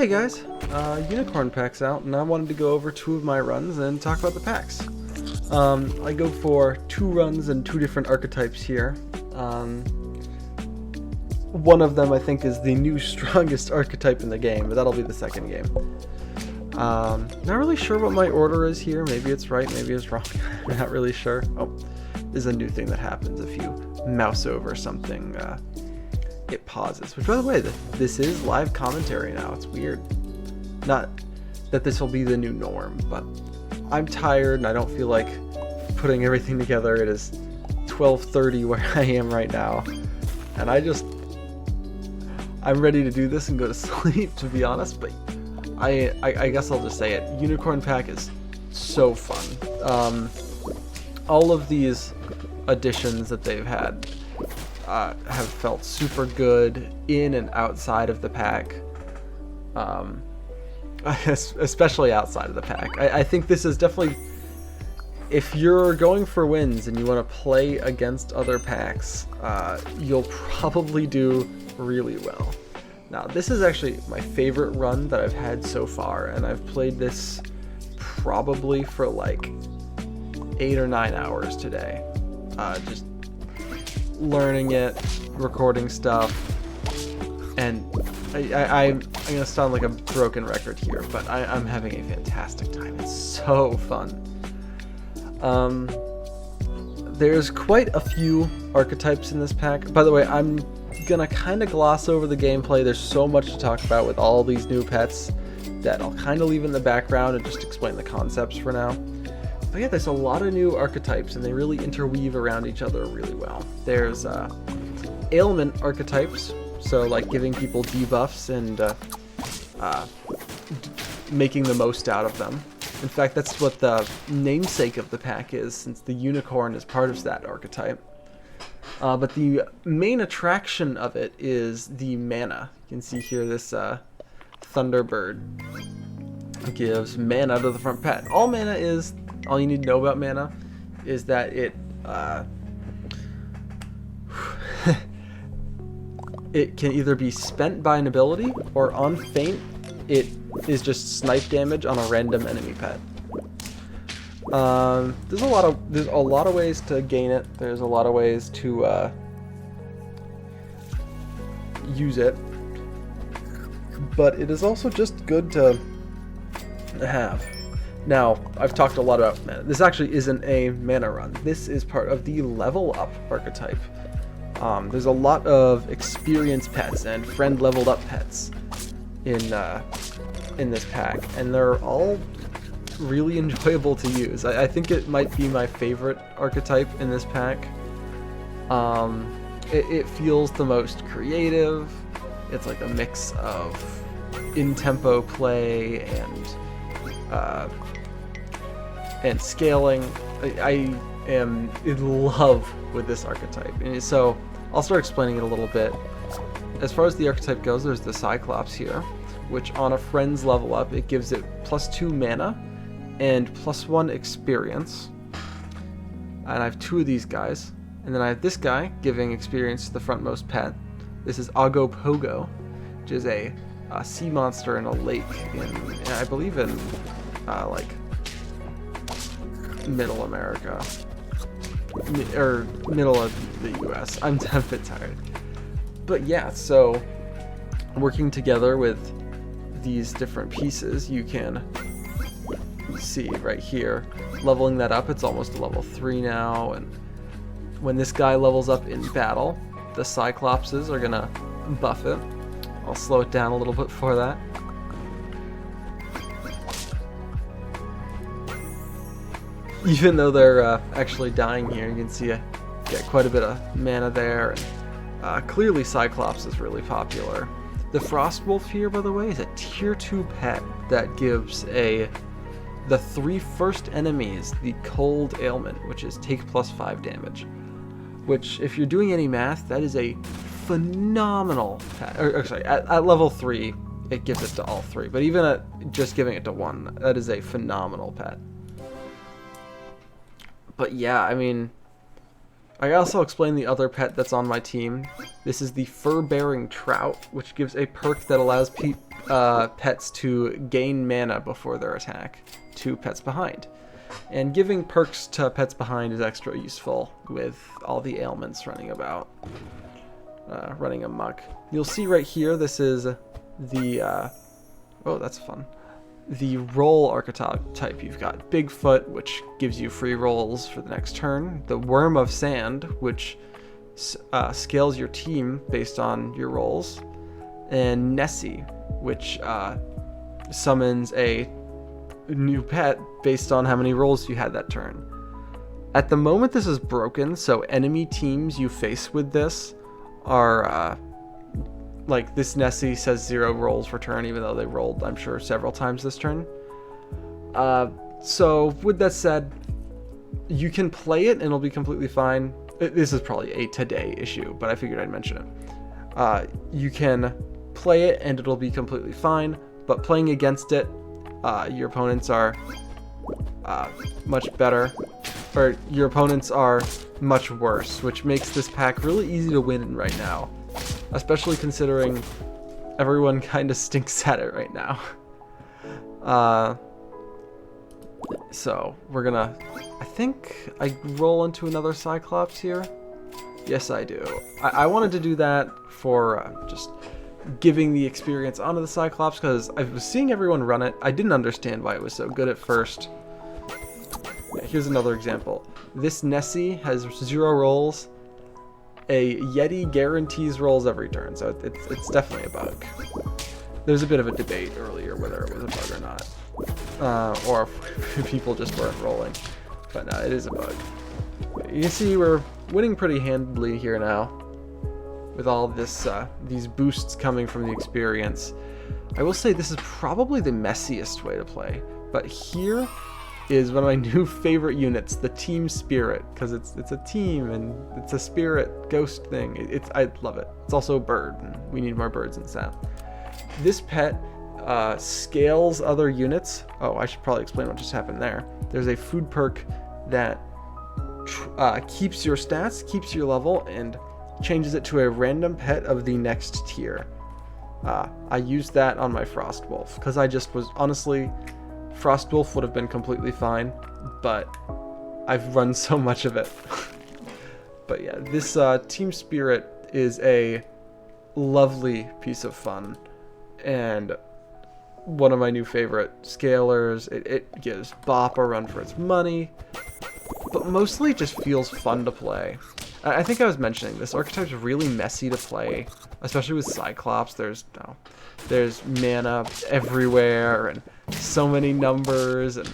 Hey guys, Unicorn Pack's out, and I wanted to go over two of my runs and talk about the packs. I go for 2 runs and 2 different archetypes here. One of them I think is the new strongest archetype in the game, but that'll be the second game. Not really sure what my order is here. Maybe it's right, maybe it's wrong. I'm not really sure. Oh, this is a new thing that happens if you mouse over something. It pauses, which by the way, this is live commentary now. It's weird. Not that this will be the new norm, but I'm tired and I don't feel like putting everything together. It is 12:30 where I am right now, and I'm ready to do this and go to sleep, to be honest. But I guess I'll just say it. Unicorn Pack is so fun. All of these additions that they've had have felt super good in and outside of the pack, especially outside of the pack. I think this is definitely, if you're going for wins and you want to play against other packs, you'll probably do really well. Now, this is actually my favorite run that I've had so far, and I've played this probably for like 8 or 9 hours today. Just learning it, recording stuff, and I'm gonna sound like a broken record here, but I'm having a fantastic time. It's so fun. There's quite a few archetypes in this pack. By the way, I'm gonna kind of gloss over the gameplay. There's so much to talk about with all these new pets that I'll kind of leave in the background and just explain the concepts for now. But yeah, there's a lot of new archetypes, and they really interweave around each other really well. There's ailment archetypes, so like giving people debuffs and making the most out of them. In fact, that's what the namesake of the pack is, since the unicorn is part of that archetype. But the main attraction of it is the mana. You can see here this Thunderbird gives mana to the front pet. All you need to know about mana is that it it can either be spent by an ability, or on feint, it is just snipe damage on a random enemy pet. There's a lot of ways to gain it. There's a lot of ways to use it, but it is also just good to have. Now, I've talked a lot about mana. This actually isn't a mana run. This is part of the level up archetype. There's a lot of experienced pets and friend leveled up pets in this pack, and they're all really enjoyable to use. I think it might be my favorite archetype in this pack. It feels the most creative. It's like a mix of in-tempo play and scaling. I am in love with this archetype, and so I'll start explaining it a little bit. As far as the archetype goes, there's the Cyclops here, which on a friend's level up, it gives it +2 mana and +1 experience. And I have 2 of these guys, and then I have this guy giving experience to the frontmost pet. This is Ogopogo, which is a sea monster in a lake I believe in like Middle America, or middle of the US. I'm a bit tired. But yeah, so working together with these different pieces, you can see right here, leveling that up, it's almost a level 3 now, and when this guy levels up in battle, the Cyclopses are gonna buff it. I'll slow it down a little bit for that. Even though they're actually dying here, you can see I get quite a bit of mana there. And, clearly Cyclops is really popular. The Frostwolf here, by the way, is a tier 2 pet that gives the 3 first enemies the cold ailment, which is take +5 damage. Which, if you're doing any math, that is a phenomenal pet. Or sorry, at level 3, it gives it to all 3. But even at just giving it to 1, that is a phenomenal pet. But yeah, I mean, I also explained the other pet that's on my team. This is the fur-bearing trout, which gives a perk that allows pets to gain mana before their attack to pets behind. And giving perks to pets behind is extra useful with all the ailments running about, running amok. You'll see right here, this is the, oh, that's fun. The roll archetype. You've got Bigfoot, which gives you free rolls for the next turn. The Worm of Sand, which scales your team based on your rolls. And Nessie, which summons a new pet based on how many rolls you had that turn. At the moment this is broken, so enemy teams you face with this are like this Nessie says 0 rolls per turn, even though they rolled, I'm sure, several times this turn. So with that said, you can play it and it'll be completely fine. This is probably a today issue, but I figured I'd mention it. You can play it and it'll be completely fine, but playing against it, your opponents are much better, or your opponents are much worse, which makes this pack really easy to win in right now, especially considering everyone kind of stinks at it right now. So we're gonna, I think I roll into another Cyclops here. Yes, I do. I wanted to do that for just giving the experience onto the Cyclops, because I was seeing everyone run it. I didn't understand why it was so good at first. Yeah, here's another example. This Nessie has 0 rolls. A Yeti guarantees rolls every turn, so it's definitely a bug. There's a bit of a debate earlier whether it was a bug or not, or if people just weren't rolling, but no, it is a bug. You can see we're winning pretty handily here now, with all this these boosts coming from the experience. I will say this is probably the messiest way to play, but here is one of my new favorite units, the Team Spirit, because it's a team and it's a spirit ghost thing. I love it. It's also a bird, and we need more birds in set. This pet scales other units. Oh, I should probably explain what just happened there. There's a food perk that keeps your stats, keeps your level, and changes it to a random pet of the next tier. I used that on my Frost Wolf because I just was, honestly, Frost Wolf would have been completely fine, but I've run so much of it. But yeah, this Team Spirit is a lovely piece of fun and one of my new favorite scalers. It gives Bop a run for its money, but mostly just feels fun to play. I think I was mentioning this archetype's really messy to play, especially with Cyclops. There's mana everywhere and so many numbers, and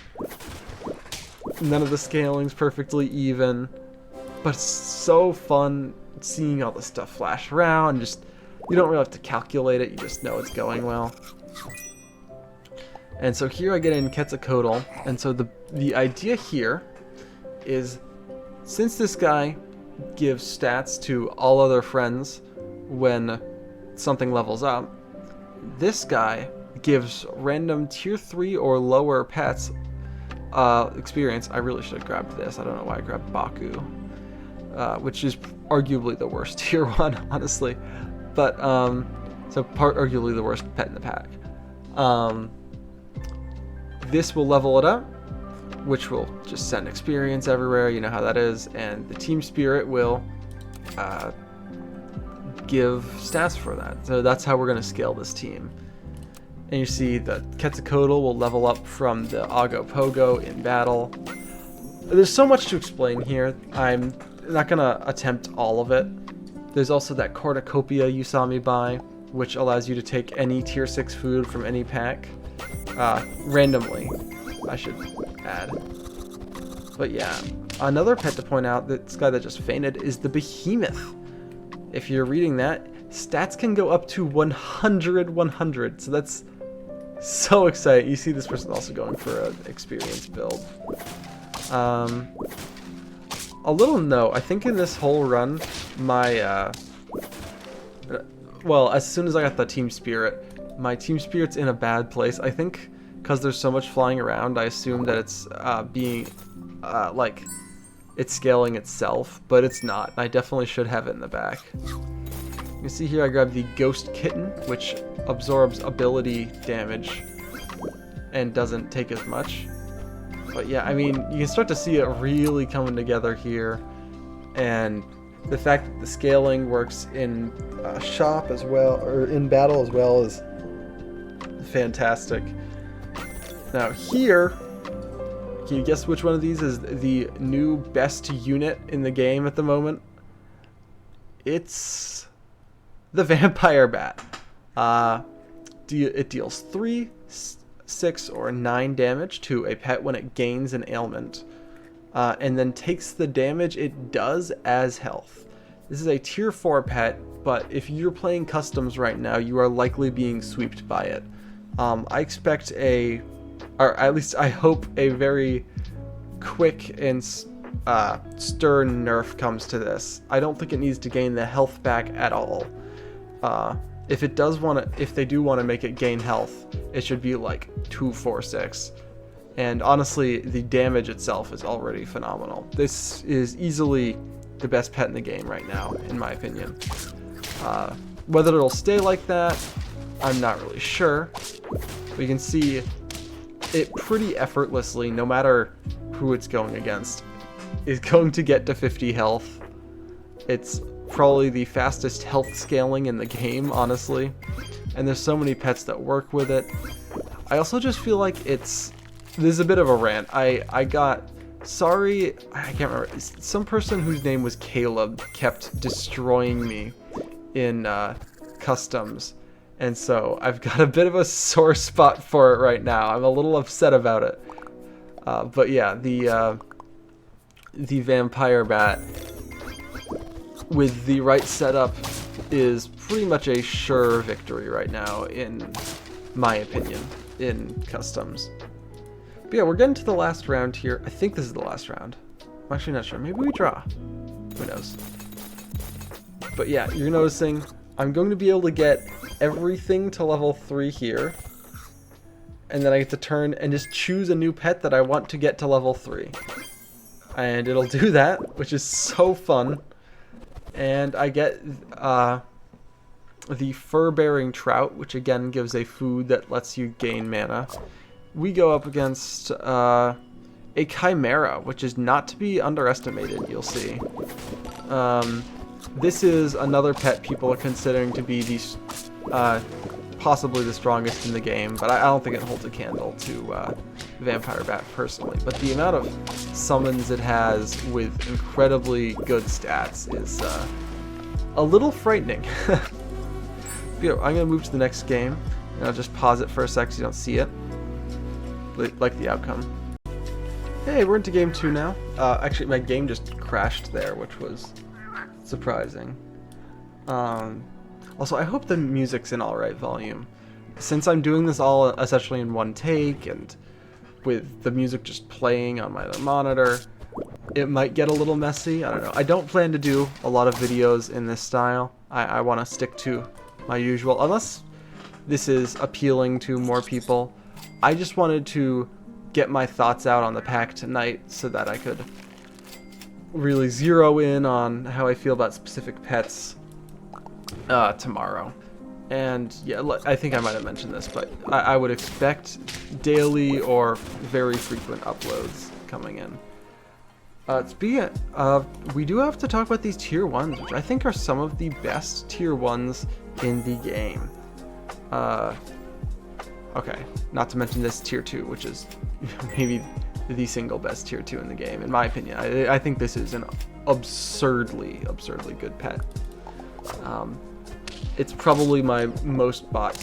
none of the scaling's perfectly even. But it's so fun seeing all the stuff flash around. Just, you don't really have to calculate it, you just know it's going well. And so here I get in Quetzalcoatl, and so the idea here is, since this guy gives stats to all other friends when something levels up, this guy gives random tier 3 or lower pets experience. I really should have grabbed this. I don't know why I grabbed Baku, which is arguably the worst tier 1, honestly. But so arguably the worst pet in the pack. This will level it up, which will just send experience everywhere. You know how that is. And the Team Spirit will give stats for that. So that's how we're going to scale this team. And you see that Quetzalcoatl will level up from the Ago Pogo in battle. There's so much to explain here. I'm not going to attempt all of it. There's also that cornucopia you saw me buy, which allows you to take any tier 6 food from any pack randomly, I should add. But yeah, another pet to point out, this guy that just fainted, is the Behemoth. If you're reading that, stats can go up to 100, so that's so exciting. You see this person also going for an experience build. A little note, I think in this whole run, my, well, as soon as I got the Team Spirit, my Team Spirit's in a bad place. I think because there's so much flying around, I assume that it's it's scaling itself, but it's not. I definitely should have it in the back. You can see here I grabbed the Ghost Kitten, which absorbs ability damage and doesn't take as much. But yeah, I mean, you can start to see it really coming together here, and the fact that the scaling works in shop as well, or in battle as well, is fantastic. Now here, can you guess which one of these is the new best unit in the game at the moment? It's the Vampire Bat. It deals 3, 6, or 9 damage to a pet when it gains an ailment, and then takes the damage it does as health. This is a tier 4 pet, but if you're playing customs right now, you are likely being swept by it. I expect or at least I hope, a very quick and stern nerf comes to this. I don't think it needs to gain the health back at all. If they do want to make it gain health, it should be like 2, 4, 6. And honestly, the damage itself is already phenomenal. This is easily the best pet in the game right now, in my opinion. Whether it'll stay like that, I'm not really sure. But you can see it pretty effortlessly, no matter who it's going against, is going to get to 50 health. It's probably the fastest health scaling in the game, honestly. And there's so many pets that work with it. I also just feel like this is a bit of a rant. I can't remember. Some person whose name was Caleb kept destroying me in customs. And so I've got a bit of a sore spot for it right now. I'm a little upset about it. But yeah, the Vampire Bat, with the right setup, is pretty much a sure victory right now, in my opinion, in customs. But yeah, we're getting to the last round here. I think this is the last round. I'm actually not sure. Maybe we draw. Who knows? But yeah, you're noticing I'm going to be able to get everything to level 3 here. And then I get to turn and just choose a new pet that I want to get to level 3. And it'll do that, which is so fun. And I get the Fur-Bearing Trout, which again gives a food that lets you gain mana. We go up against a Chimera, which is not to be underestimated, you'll see. This is another pet people are considering to be possibly the strongest in the game, but I don't think it holds a candle to Vampire Bat personally. But the amount of summons it has with incredibly good stats is a little frightening. I'm going to move to the next game, and I'll just pause it for a sec so you don't see it. Like the outcome. Hey, we're into game 2 now. Actually, my game just crashed there, which was surprising. Also, I hope the music's in alright volume. Since I'm doing this all essentially in one take, and with the music just playing on my other monitor, it might get a little messy. I don't know. I don't plan to do a lot of videos in this style. I want to stick to my usual, unless this is appealing to more people. I just wanted to get my thoughts out on the pack tonight so that I could really zero in on how I feel about specific pets tomorrow. And yeah, I think I might have mentioned this, but I would expect daily or very frequent uploads coming in. Speaking of, we do have to talk about these tier 1s, which I think are some of the best tier 1s in the game. Okay, not to mention this tier 2, which is maybe the single best tier 2 in the game, in my opinion. I think this is an absurdly good pet. It's probably my most bought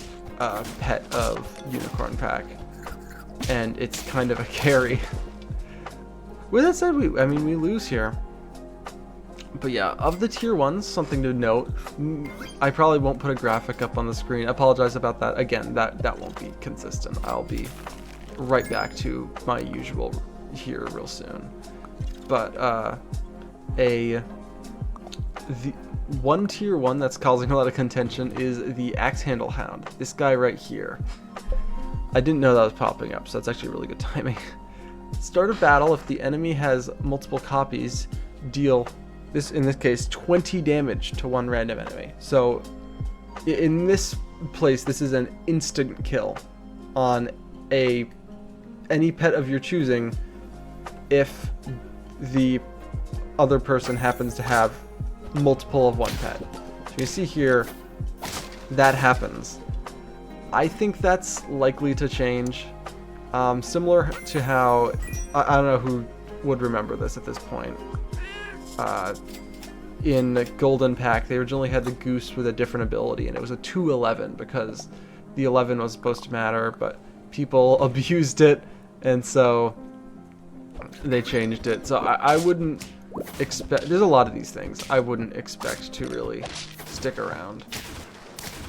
pet of Unicorn Pack, and it's kind of a carry. With that said, we lose here. But yeah, of the tier 1s, something to note, I probably won't put a graphic up on the screen. I apologize about that. Again, that won't be consistent. I'll be right back to my usual here real soon. But the one tier 1 that's causing a lot of contention is the Axe Handle Hound. This guy right here. I didn't know that was popping up, so that's actually really good timing. Start of battle, if the enemy has multiple copies, deal, this in this case, 20 damage to one random enemy. So in this place, this is an instant kill on any pet of your choosing if the other person happens to have multiple of one pet. So you see here, that happens. I think that's likely to change. Similar to how, I don't know who would remember this at this point. In the Golden Pack, they originally had the Goose with a different ability, and it was a 2-11 because the 11 was supposed to matter, but people abused it, and so they changed it. So I wouldn't expect, there's a lot of these things I wouldn't expect to really stick around.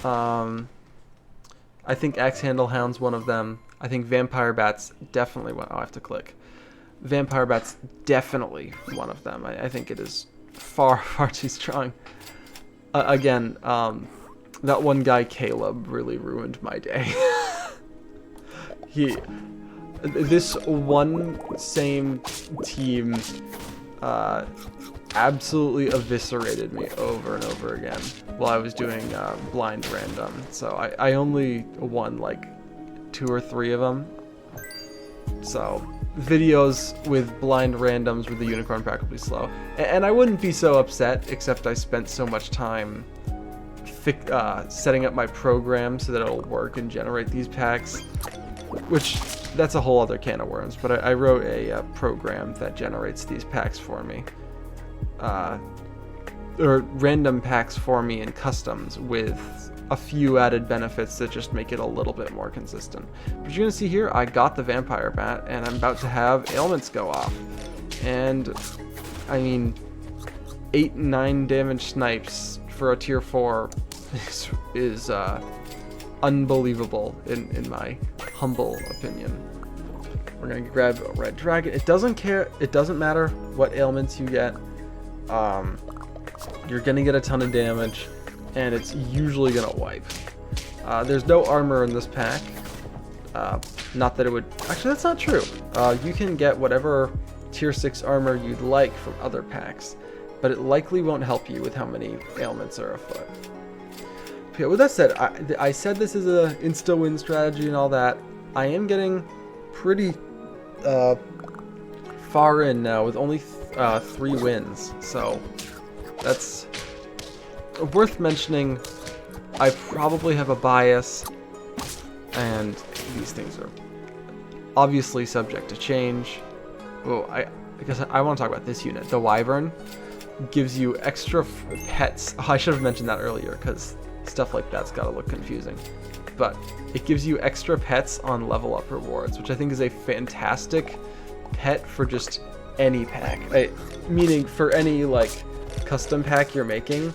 I think Axe Handle Hound's one of them. I think Vampire Bat's definitely one. Oh, I have to click. Vampire Bat's definitely one of them. I think it is far, far too strong. Again, that one guy, Caleb, really ruined my day. This one same team absolutely eviscerated me over and over again while I was doing blind random. So I only won like 2 or 3 of them. So videos with blind randoms with the unicorn pack will be slow. And I wouldn't be so upset, except I spent so much time setting up my program so that it'll work and generate these packs, which that's a whole other can of worms. But I wrote a program that generates these packs for me. Or random packs for me in customs with a few added benefits that just make it a little bit more consistent. But you're gonna see here, I got the Vampire Bat, and I'm about to have ailments go off. And I mean, 8-9 damage snipes for a tier 4 is unbelievable in my humble opinion. We're gonna grab a Red Dragon. It doesn't matter what ailments you get. You're gonna get a ton of damage, and it's usually gonna wipe. There's no armor in this pack. Not that it would, actually that's not true. You can get whatever tier 6 armor you'd like from other packs, but it likely won't help you with how many ailments are afoot. Okay, with that said, I said this is a insta-win strategy and all that. I am getting pretty far in now with only 3 wins, so that's worth mentioning. I probably have a bias, and these things are obviously subject to change. Oh, I guess I want to talk about this unit. The Wyvern gives you extra pets. Oh, I should have mentioned that earlier, because stuff like that's got to look confusing. But it gives you extra pets on level up rewards, which I think is a fantastic pet for just any pack. Meaning for any like custom pack you're making,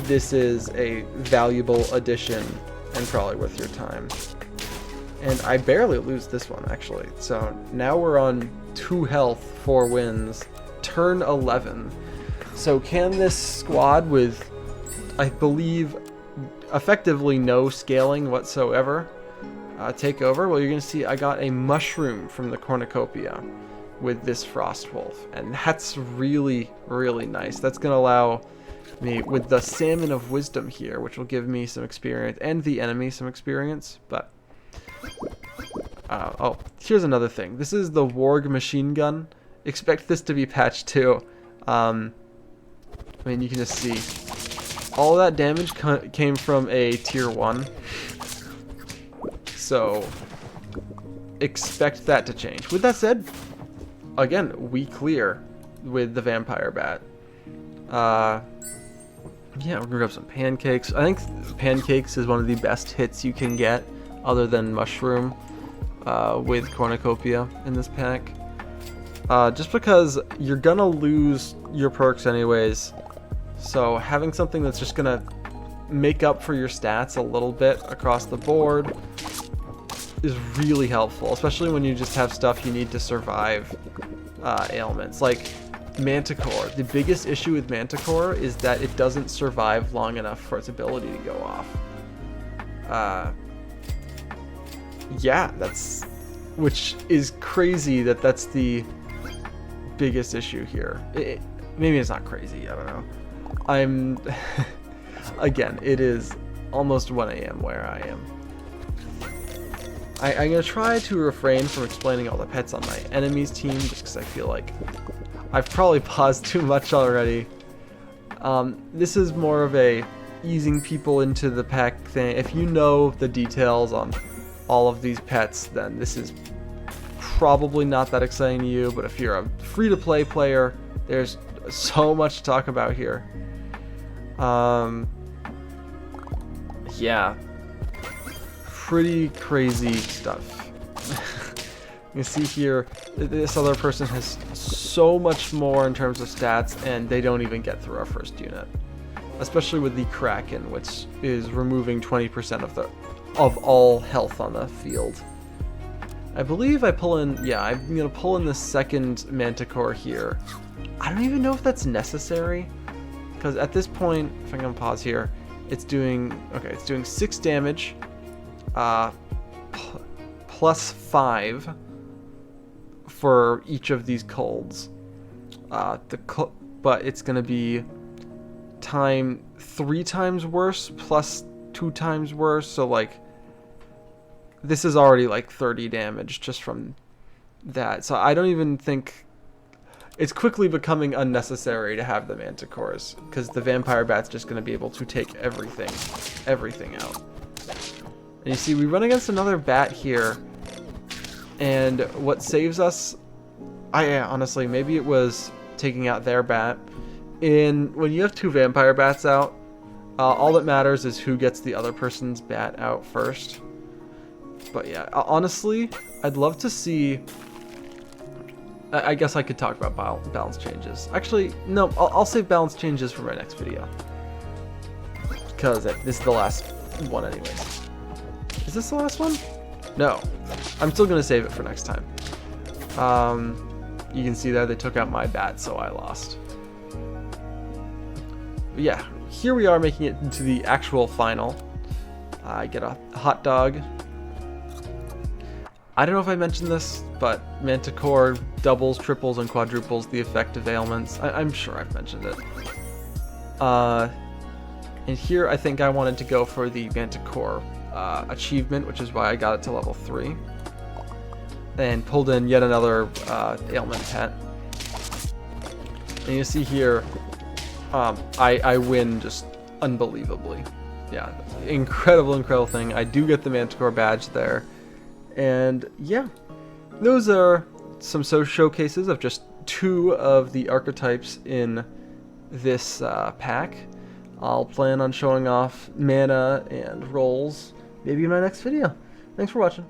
this is a valuable addition and probably worth your time. And I barely lose this one actually. So now we're on 2 health, 4 wins, turn 11. So can this squad with, I believe, effectively no scaling whatsoever take over? Well, you're gonna see I got a mushroom from the cornucopia with this Frost Wolf, and that's really, really nice. That's gonna allow me with the Salmon of Wisdom here, which will give me some experience and the enemy some experience. But oh, here's another thing. This is the Warg machine gun. Expect this to be patched too. I mean, you can just see all that damage came from a tier 1. So expect that to change. With that said, again, we clear with the Vampire Bat. Yeah, we're gonna grab some pancakes. I think pancakes is one of the best hits you can get, other than mushroom, with cornucopia in this pack. Just because you're gonna lose your perks anyways, so having something that's just gonna make up for your stats a little bit across the board is really helpful, especially when you just have stuff you need to survive ailments. Like Manticore, the biggest issue with Manticore is that it doesn't survive long enough for its ability to go off. Yeah, that's which is crazy that that's the biggest issue here. Maybe it's not crazy, I don't know. I'm again, it is almost 1 a.m. where I am. I'm going to try to refrain from explaining all the pets on my enemies team, just because I feel like I've probably paused too much already. This is more of a easing people into the pack thing. If you know the details on all of these pets, then this is probably not that exciting to you, but if you're a free-to-play player, there's so much to talk about here. Yeah, pretty crazy stuff. You see here, this other person has so much more in terms of stats, and they don't even get through our first unit. Especially with the Kraken, which is removing 20% of all health on the field. I believe I pull in, yeah, I'm gonna pull in the second Manticore here. I don't even know if that's necessary, because at this point, if I'm gonna pause here, it's doing, okay, it's doing 6 damage, plus 5 for each of these colds. But it's gonna be 3 times worse plus 2 times worse, so like this is already like 30 damage just from that. So I don't even think it's quickly becoming unnecessary to have the Manticores, because the Vampire Bat's just going to be able to take everything out. And you see, we run against another bat here, and what saves us, honestly, maybe it was taking out their bat. When you have 2 Vampire Bats out, all that matters is who gets the other person's bat out first. But yeah, honestly, I'd love to see... I guess I could talk about balance changes. Actually, no, I'll save balance changes for my next video, because this is the last one anyways. Is this the last one? No. I'm still going to save it for next time. You can see there they took out my bat, so I lost. But yeah, here we are making it into the actual final. I get a hot dog. I don't know if I mentioned this, but Manticore doubles, triples, and quadruples the effect of ailments. I'm sure I've mentioned it. And here I think I wanted to go for the Manticore achievement, which is why I got it to level 3. And pulled in yet another ailment pet. And you see here, I win just unbelievably. Yeah, incredible thing. I do get the Manticore badge there. And yeah, those are some showcases of just 2 of the archetypes in this pack. I'll plan on showing off mana and rolls maybe in my next video. Thanks for watching.